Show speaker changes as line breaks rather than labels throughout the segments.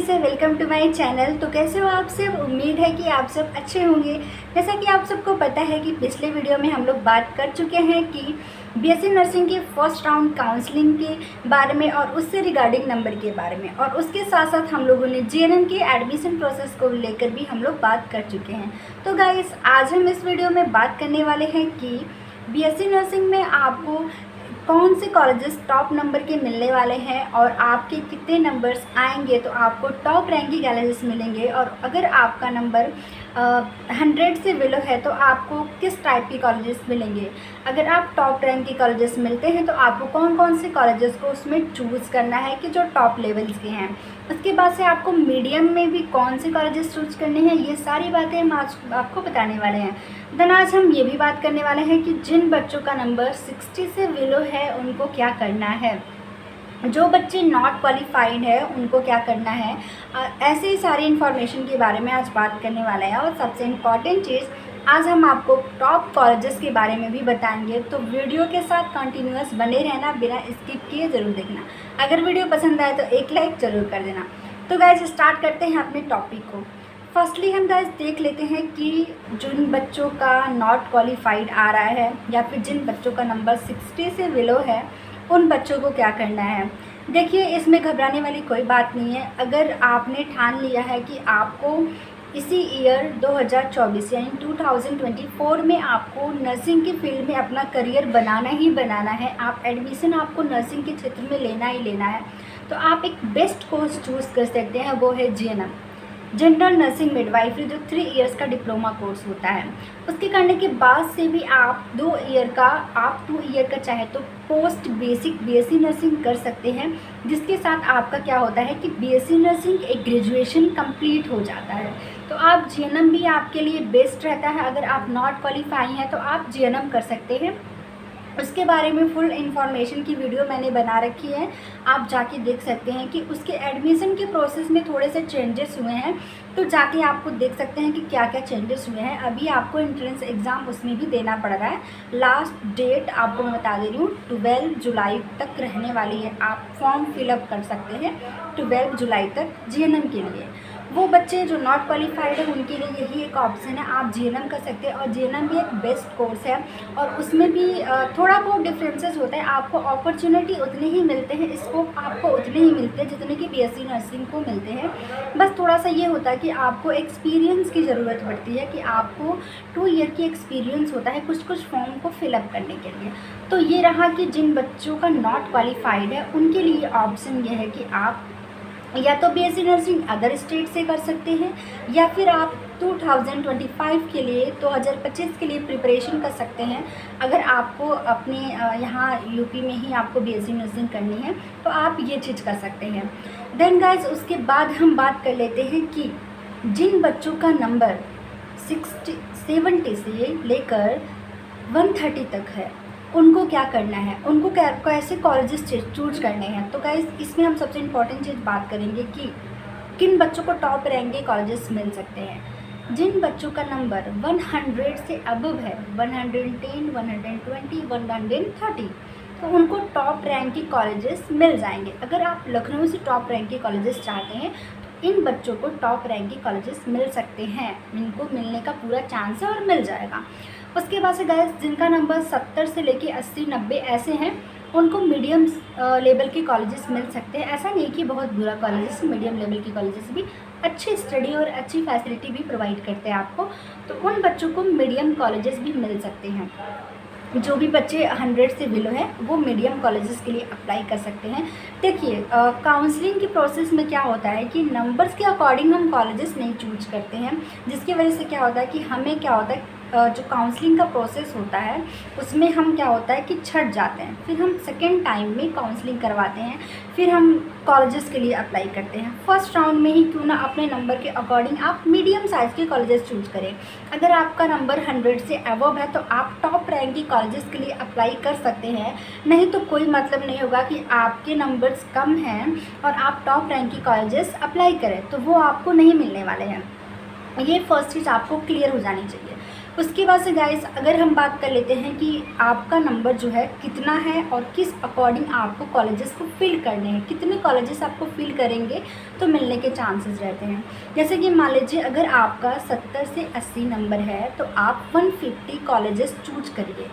से welcome to my channel. तो कैसे हो आप सब? उम्मीद है कि आप सब अच्छे होंगे। जैसा कि आप सबको पता है कि पिछले वीडियो में हम लोग बात कर चुके हैं कि बीएससी नर्सिंग के फर्स्ट राउंड काउंसलिंग के बारे में और उससे रिगार्डिंग नंबर के बारे में, और उसके साथ साथ हम लोगों ने जीएनएम के एडमिशन प्रोसेस को लेकर भी हम लोग बात कर चुके हैं। तो गाइस, आज हम इस वीडियो में बात करने वाले हैं कि बीएससी नर्सिंग में आपको कौन से कॉलेजेस टॉप नंबर के मिलने वाले हैं और आपके कितने नंबर्स आएंगे तो आपको टॉप रैंक के कॉलेजेस मिलेंगे, और अगर आपका नंबर 100 से बिलो है तो आपको किस टाइप के कॉलेजेस मिलेंगे। अगर आप टॉप रैंक के कॉलेजेस मिलते हैं तो आपको कौन कौन से कॉलेजेस को उसमें चूज़ करना है कि जो टॉप लेवल्स के हैं। उसके बाद से आपको मीडियम में भी कौन से कॉलेजेस चूज़ करने हैं, ये सारी बातें हम आज आपको बताने वाले हैं। देन आज हम ये भी बात करने वाले हैं कि जिन बच्चों का नंबर 60 से बिलो है उनको क्या करना है, जो बच्चे नॉट क्वालिफाइड है उनको क्या करना है। ऐसे ही सारी इन्फॉर्मेशन के बारे में आज बात करने वाले हैं। और सबसे इम्पॉर्टेंट चीज़, आज हम आपको टॉप कॉलेजेस के बारे में भी बताएंगे। तो वीडियो के साथ कंटिन्यूअस बने रहना, बिना स्किप किए ज़रूर देखना। अगर वीडियो पसंद आए तो एक लाइक ज़रूर कर देना। तो गाइस, स्टार्ट करते हैं अपने टॉपिक को। फर्स्टली हम गाइस देख लेते हैं कि जिन बच्चों का नॉट क्वालिफाइड आ रहा है या फिर जिन बच्चों का नंबर 60 से बिलो है उन बच्चों को क्या करना है। देखिए, इसमें घबराने वाली कोई बात नहीं है। अगर आपने ठान लिया है कि आपको इसी ईयर 2024 यानी 2024 में आपको नर्सिंग की फील्ड में अपना करियर बनाना ही बनाना है, आप एडमिशन आपको नर्सिंग के क्षेत्र में लेना ही लेना है, तो आप एक बेस्ट कोर्स चूज़ कर सकते हैं। वो है जीएनएम, जनरल नर्सिंग मिडवाइफरी, जो 3 इयर्स का डिप्लोमा कोर्स होता है। उसके करने के बाद से भी आप 2 ईयर का चाहे तो पोस्ट बेसिक बीएससी नर्सिंग कर सकते हैं, जिसके साथ आपका क्या होता है कि बीएससी नर्सिंग एक ग्रेजुएशन कंप्लीट हो जाता है। तो आप जीएनएम भी आपके लिए बेस्ट रहता है। अगर आप नॉट क्वालिफाई हैं तो आप जीएनएम कर सकते हैं। उसके बारे में फुल इन्फॉर्मेशन की वीडियो मैंने बना रखी है, आप जाके देख सकते हैं कि उसके एडमिशन के प्रोसेस में थोड़े से चेंजेस हुए हैं, तो जाके आपको देख सकते हैं कि क्या क्या चेंजेस हुए हैं। अभी आपको एंट्रेंस एग्ज़ाम उसमें भी देना पड़ रहा है। लास्ट डेट आपको मैं बता दे रही हूँ, 12 जुलाई तक रहने वाली है। आप फॉर्म फिलअप कर सकते हैं 12 जुलाई तक जीएनएम के लिए। वो बच्चे जो नॉट क्वालिफाइड है उनके लिए यही एक ऑप्शन है, आप जीएनएम कर सकते हैं। और जीएनएम भी एक बेस्ट कोर्स है और उसमें भी थोड़ा बहुत डिफरेंसेस होता है। आपको अपॉर्चुनिटी उतने ही मिलते हैं, स्कोप आपको उतने ही मिलते हैं जितने कि बीएससी नर्सिंग को मिलते हैं। बस थोड़ा सा ये होता है कि आपको एक्सपीरियंस की ज़रूरत पड़ती है, कि आपको 2 ईयर की एक्सपीरियंस होता है कुछ फॉर्म को फिलअप करने के लिए। तो ये रहा कि जिन बच्चों का नॉट क्वालिफाइड है उनके लिए ऑप्शन ये है कि आप या तो बीएससी नर्सिंग अदर स्टेट से कर सकते हैं, या फिर आप 2025 के लिए 2025 के लिए प्रिपरेशन कर सकते हैं। अगर आपको अपने यहाँ यूपी में ही आपको बीएससी नर्सिंग करनी है तो आप ये चीज़ कर सकते हैं। देन गाइस, उसके बाद हम बात कर लेते हैं कि जिन बच्चों का नंबर 70 से लेकर 130 तक है उनको क्या करना है, उनको कैसे कॉलेजेस चूज करने हैं। तो गाइस, इसमें हम सबसे इम्पॉर्टेंट चीज़ बात करेंगे कि किन बच्चों को टॉप रैंक के कॉलेजेस मिल सकते हैं। जिन बच्चों का नंबर 100 से अबव है, 110, 120, 130, तो उनको टॉप रैंक के कॉलेजेस मिल जाएंगे। अगर आप लखनऊ से टॉप रैंक के कॉलेजेस चाहते हैं तो इन बच्चों को टॉप रैंक के कॉलेजेस मिल सकते हैं, इनको मिलने का पूरा चांस है और मिल जाएगा। उसके बाद से गाइस, जिनका नंबर 70 से लेके 80, 90 ऐसे हैं उनको मीडियम लेवल के कॉलेजेस मिल सकते हैं। ऐसा नहीं कि बहुत बुरा कॉलेजेस, मीडियम लेवल के कॉलेजेस भी अच्छी स्टडी और अच्छी फैसिलिटी भी प्रोवाइड करते हैं आपको, तो उन बच्चों को मीडियम कॉलेजेस भी मिल सकते हैं। जो भी बच्चे 100 से बिलो है वो मीडियम कॉलेजेस के लिए अप्लाई कर सकते हैं। देखिए, काउंसलिंग के प्रोसेस में क्या होता है कि नंबर्स के अकॉर्डिंग हम कॉलेजेस नहीं चूज करते हैं, जिसकी वजह से क्या होता है कि हमें क्या होता है, जो काउंसलिंग का प्रोसेस होता है उसमें हम क्या होता है कि छट जाते हैं। फिर हम सेकेंड टाइम में काउंसलिंग करवाते हैं, फिर हम कॉलेजेस के लिए अप्लाई करते हैं। फर्स्ट राउंड में ही क्यों ना अपने नंबर के अकॉर्डिंग आप मीडियम साइज़ के कॉलेजेस चूज करें। अगर आपका नंबर 100 से अबव है तो आप टॉप रैंक की कॉलेजेस के लिए अप्लाई कर सकते हैं, नहीं तो कोई मतलब नहीं होगा कि आपके नंबर्स कम हैं और आप टॉप रैंक की कॉलेजेस अप्लाई करें, तो वो आपको नहीं मिलने वाले हैं। ये फर्स्ट चीज़ आपको क्लियर हो जानी चाहिए। उसके बाद से गाइस अगर हम बात कर लेते हैं कि आपका नंबर जो है कितना है और किस अकॉर्डिंग आपको कॉलेजेस को फिल करने हैं, कितने कॉलेजेस आपको फिल करेंगे तो मिलने के चांसेस रहते हैं। जैसे कि मान लीजिए अगर आपका 70 से 80 नंबर है तो आप 150 कॉलेजेस चूज करिए।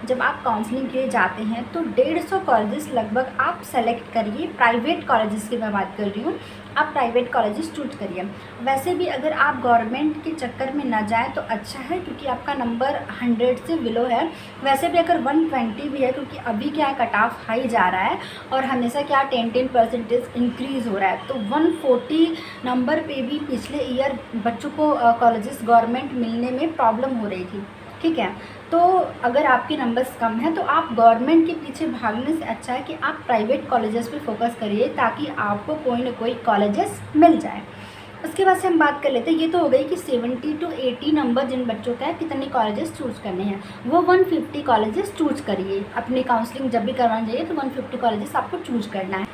जब आप काउंसलिंग के लिए जाते हैं तो 150 कॉलेजेस लगभग आप सेलेक्ट करिए। प्राइवेट कॉलेजेस की मैं बात कर रही हूँ, आप प्राइवेट कॉलेजेस चूज करिए। वैसे भी अगर आप गवर्नमेंट के चक्कर में ना जाएं तो अच्छा है, क्योंकि आपका नंबर 100 से बिलो है। वैसे भी अगर 120 भी है, क्योंकि अभी क्या कट ऑफ हाई जा रहा है और हमेशा क्या 10% इंक्रीज़ हो रहा है, तो 140 नंबर पे भी पिछले ईयर बच्चों को कॉलेजेस गवर्नमेंट मिलने में प्रॉब्लम हो रही थी। ठीक है, तो अगर आपके नंबर्स कम हैं तो आप गवर्नमेंट के पीछे भागने से अच्छा है कि आप प्राइवेट कॉलेजेस पे फोकस करिए, ताकि आपको कोई ना कोई कॉलेजेस मिल जाए। उसके बाद से हम बात कर लेते हैं, ये तो हो गई कि 70 to 80 नंबर जिन बच्चों का है कितने कॉलेजेस चूज़ करने हैं, वो 150 कॉलेजेस चूज़ करिए। अपनी काउंसलिंग जब भी करवानी चाहिए तो 150 कॉलेजेस आपको चूज़ करना है।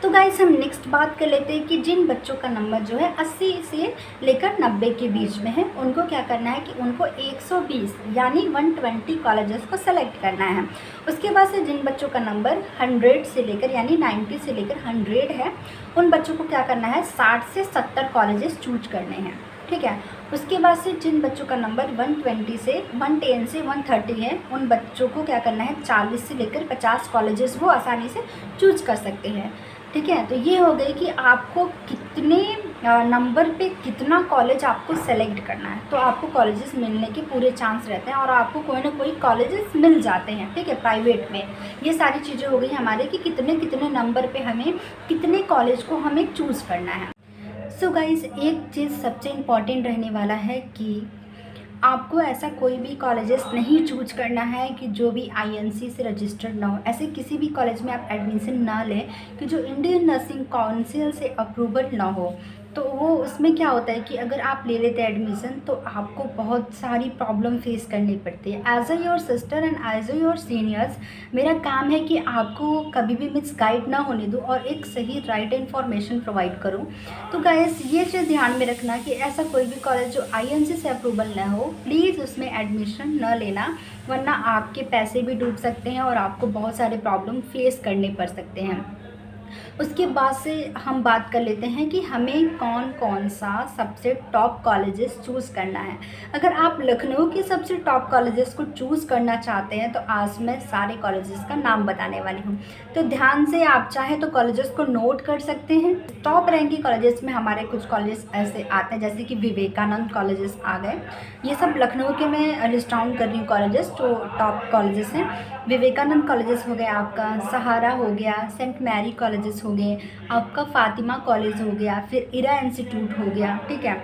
तो गाइस हम नेक्स्ट बात कर लेते हैं कि जिन बच्चों का नंबर जो है 80 से लेकर 90 के बीच में है, उनको क्या करना है कि उनको 120 यानी 120 कॉलेजेस को सेलेक्ट करना है। उसके बाद से जिन बच्चों का नंबर 100 से लेकर यानी 90 से लेकर 100 है, उन बच्चों को क्या करना है 60 से 70 कॉलेजेस चूज करने हैं। ठीक है, उसके बाद से जिन बच्चों का नंबर 120 से 110 से 130 है, उन बच्चों को क्या करना है 40 से लेकर 50 कॉलेजेस वो आसानी से चूज कर सकते हैं। ठीक है, तो ये हो गई कि आपको कितने नंबर पे कितना कॉलेज आपको सेलेक्ट करना है, तो आपको कॉलेजेस मिलने के पूरे चांस रहते हैं और आपको कोई ना कोई कॉलेजेस मिल जाते हैं। ठीक है, प्राइवेट में ये सारी चीज़ें हो गई हमारे कि कितने कितने नंबर पे हमें कितने कॉलेज को हमें चूज़ करना है। सो गाइस एक चीज़ सबसे इम्पॉर्टेंट रहने वाला है कि आपको ऐसा कोई भी कॉलेजेस नहीं चूज करना है कि जो भी आईएनसी से रजिस्टर्ड ना हो। ऐसे किसी भी कॉलेज में आप एडमिशन ना लें कि जो इंडियन नर्सिंग काउंसिल से अप्रूवल ना हो। तो वो उसमें क्या होता है कि अगर आप ले लेते हैं एडमिशन तो आपको बहुत सारी प्रॉब्लम फेस करनी पड़ती है। As a your sister and as a your seniors मेरा काम है कि आपको कभी भी मिस गाइड ना होने दूँ और एक सही राइट इन्फॉर्मेशन प्रोवाइड करूँ। तो गाइस ये चीज़ ध्यान में रखना कि ऐसा कोई भी कॉलेज जो आईएनसी से अप्रूवल ना हो, प्लीज़ उसमें एडमिशन न लेना, वरना आपके पैसे भी डूब सकते हैं और आपको बहुत सारे प्रॉब्लम फेस करने पड़ सकते हैं। उसके बाद से हम बात कर लेते हैं कि हमें कौन कौन सा सबसे टॉप कॉलेजेस चूज़ करना है। अगर आप लखनऊ के सबसे टॉप कॉलेजेस को चूज़ करना चाहते हैं तो आज मैं सारे कॉलेजेस का नाम बताने वाली हूँ, तो ध्यान से आप चाहे तो कॉलेजेस को नोट कर सकते हैं। टॉप रैंक के कॉलेजेस में हमारे कुछ कॉलेजेस ऐसे आते हैं जैसे कि विवेकानंद कॉलेजेस आ गए। ये सब लखनऊ के मैं लिस्ट डाउन कर रही हूँ कॉलेजेस, तो टॉप कॉलेजेस हैं। विवेकानंद कॉलेजेस हो गया, आपका सहारा हो गया, सेंट मैरी कॉलेजेस हो गए, आपका फातिमा कॉलेज हो गया, फिर इरा इंस्टीट्यूट हो गया। ठीक है,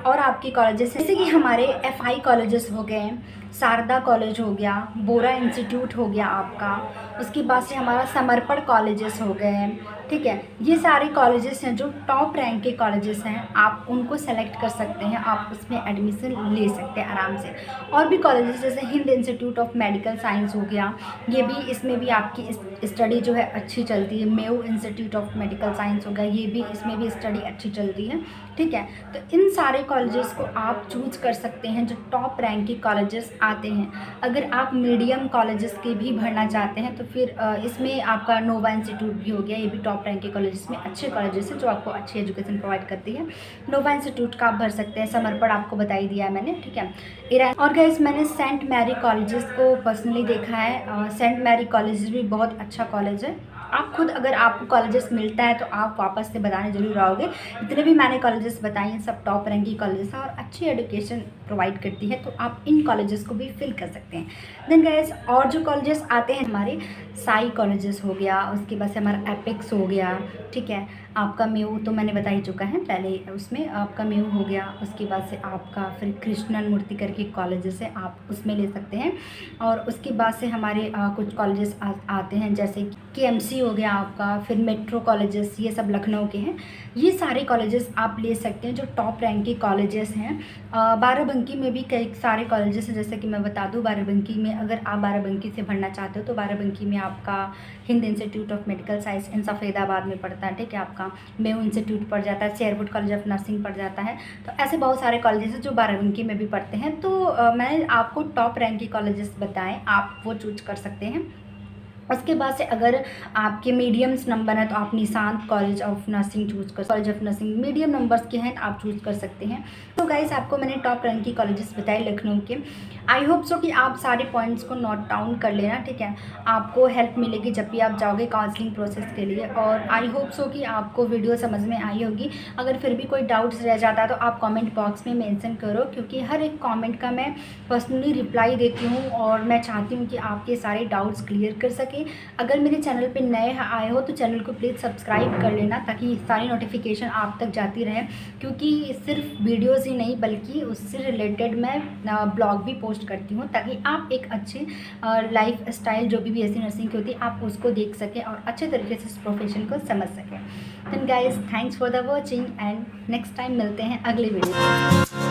और आपके कॉलेजेस जैसे कि हमारे एफआई कॉलेजेस हो गए, शारदा कॉलेज हो गया, बोरा इंस्टीट्यूट हो गया आपका। उसके बाद से हमारा समर्पण कॉलेजेस हो गए। ठीक है, ये सारे कॉलेजेस हैं जो टॉप रैंक के कॉलेजेस हैं, आप उनको सेलेक्ट कर सकते हैं, आप उसमें एडमिशन ले सकते हैं आराम से। और भी कॉलेजेस जैसे Hind institute of medical science हो गया, ये भी इसमें भी आपकी स्टडी जो है अच्छी चलती है। Mayo institute of medical science हो गया, ये भी इसमें भी स्टडी अच्छी चलती है। ठीक है, तो इन सारे कॉलेजेस को आप चूज कर सकते हैं जो टॉप रैंक के कॉलेजेस आते हैं। अगर आप मीडियम कॉलेजेस के भी भरना चाहते हैं तो फिर इसमें आपका नोवा इंस्टीट्यूट भी हो गया, ये भी टॉप रैंक के कॉलेजेस में अच्छे कॉलेजेस हैं जो आपको अच्छी एजुकेशन प्रोवाइड करती है। नोवा इंस्टीट्यूट का आप भर सकते हैं, समर्पण आपको बता ही दिया है मैंने। ठीक है, इरा और गाइस मैंने सेंट मैरी कॉलेजेस को पर्सनली देखा है। सेंट मैरी कॉलेज भी बहुत अच्छा कॉलेज है। आप खुद अगर आपको कॉलेजेस मिलता है तो आप वापस से बताने जरूर आओगे। जितने भी मैंने कॉलेजेस बताए हैं सब टॉप रैंक की कॉलेजेस हैं और अच्छी एजुकेशन प्रोवाइड करती है, तो आप इन कॉलेजेस को भी फिल कर सकते हैं। देन गाइस और जो कॉलेजेस आते हैं हमारे साई कॉलेजेस हो गया, उसके बाद से हमारा एपेक्स हो गया। ठीक है, आपका मेयू तो मैंने बता ही चुका है पहले, उसमें आपका मेयू हो गया। उसके बाद से आपका फिर कृष्णन मूर्ति करके कॉलेजेस है, आप उसमें ले सकते हैं। और उसके बाद से हमारे कुछ कॉलेजेस आते हैं जैसे KMC हो गया आपका, फिर मेट्रो कॉलेजेस, ये सब लखनऊ के हैं। ये सारे कॉलेजेस आप ले सकते हैं जो टॉप रैंक के कॉलेजेस हैं। बाराबंकी में भी कई सारे कॉलेजेस हैं, जैसे कि मैं बता दूं, बाराबंकी में अगर आप बाराबंकी से पढ़ना चाहते हो तो बाराबंकी में आपका Hind institute of medical science in Safedabad में पड़ता है, ठीक है। आपका मेयो इंस्टीट्यूट पड़ जाता है, शेरवुड कॉलेज ऑफ नर्सिंग पड़ जाता है। तो ऐसे बहुत सारे कॉलेजेस हैं जो बाराबंकी में भी पढ़ते हैं। तो मैंने आपको टॉप रैंक के कॉलेजेस बताएं, आप वो चूज कर सकते हैं। उसके बाद से अगर आपके मीडियम्स नंबर है तो आप Nishant college of nursing college of nursing medium numbers के हैं, आप चूज़ कर सकते हैं। तो गाइस, आपको मैंने टॉप रैंक की कॉलेजेस बताए लखनऊ के। आई होप सो कि आप सारे पॉइंट्स को नोट डाउन कर लेना, ठीक है। आपको हेल्प मिलेगी जब भी आप जाओगे काउंसलिंग प्रोसेस के लिए। और आई होप सो कि आपको वीडियो समझ में आई होगी। अगर फिर भी कोई डाउट्स रह जाता है तो आप कमेंट बॉक्स में मेंशन करो, क्योंकि हर एक कमेंट का मैं पर्सनली रिप्लाई देती हूँ और मैं चाहती हूँ कि आपके सारे डाउट्स क्लियर कर सके। अगर मेरे चैनल पे नए आए हो तो चैनल को प्लीज़ सब्सक्राइब कर लेना, ताकि सारी नोटिफिकेशन आप तक जाती रहे, क्योंकि सिर्फ वीडियोज़ ही नहीं बल्कि उससे रिलेटेड मैं ब्लॉग भी पोस्ट करती हूँ, ताकि आप एक अच्छे लाइफ स्टाइल जो भी बीएससी नर्सिंग की होती है आप उसको देख सकें और अच्छे तरीके से इस प्रोफेशन को समझ सकें। Then guys, thanks for the watching and next time मिलते हैं अगले वीडियो में।